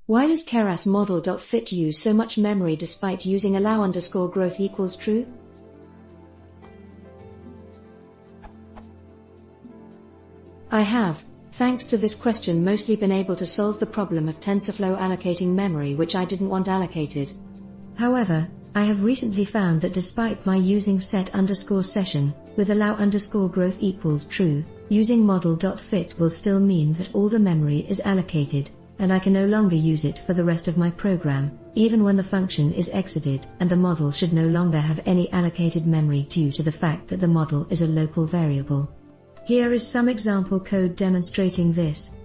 Why does keras model.fit use so much memory despite using allow_growth equals true? I have, thanks to this question, mostly been able to solve the problem of TensorFlow allocating memory which I didn't want allocated. However, I have recently found that despite my using set_session, with allow_growth equals true, using model.fit will still mean that all the memory is allocated, and I can no longer use it for the rest of my program, even when the function is exited, and the model should no longer have any allocated memory due to the fact that the model is a local variable. Here is some example code demonstrating this.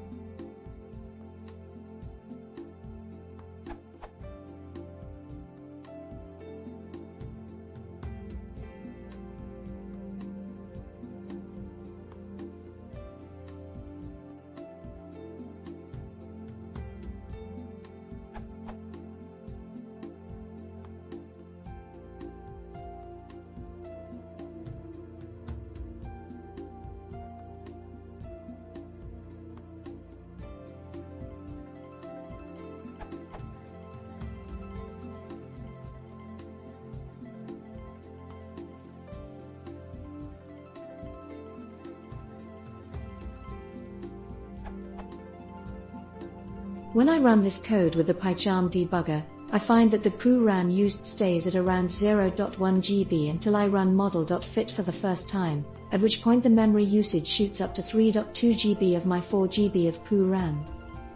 When I run this code with the PyCharm debugger, I find that the poo RAM used stays at around 0.1 GB until I run model.fit for the first time, at which point the memory usage shoots up to 3.2 GB of my 4 GB of poo RAM.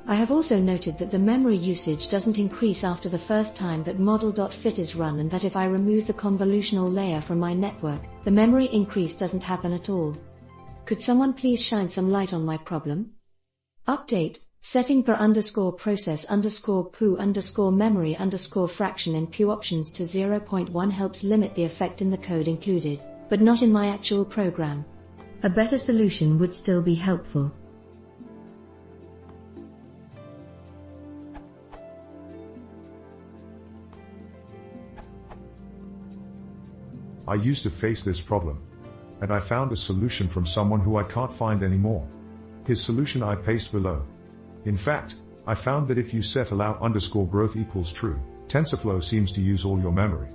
I have also noted that the memory usage doesn't increase after the first time that model.fit is run, and that if I remove the convolutional layer from my network, the memory increase doesn't happen at all. Could someone please shine some light on my problem? Update. Setting per_poo_memory_fraction in poo options to 0.1 helps limit the effect in the code included, but not in my actual program. A better solution would still be helpful. I used to face this problem, and I found a solution from someone who I can't find anymore. His solution I paste below. In fact, I found that if you set allow_growth equals true, TensorFlow seems to use all your memory.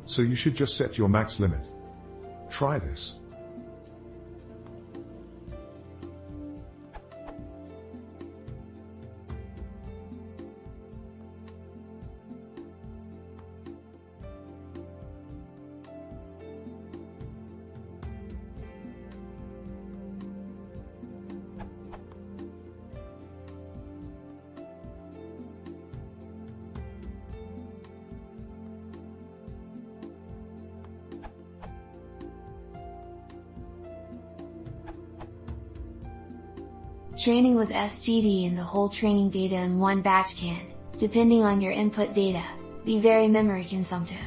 So you should just set your max limit. Try this. Training with std and the whole training data in one batch can, depending on your input data, be very memory consumptive.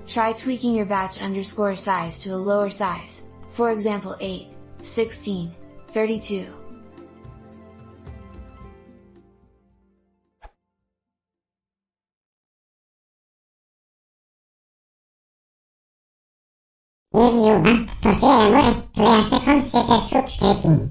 Try tweaking your batch_size to a lower size, for example 8, 16, 32. I videoen placerer jeg lesekonsekvensutskriftning.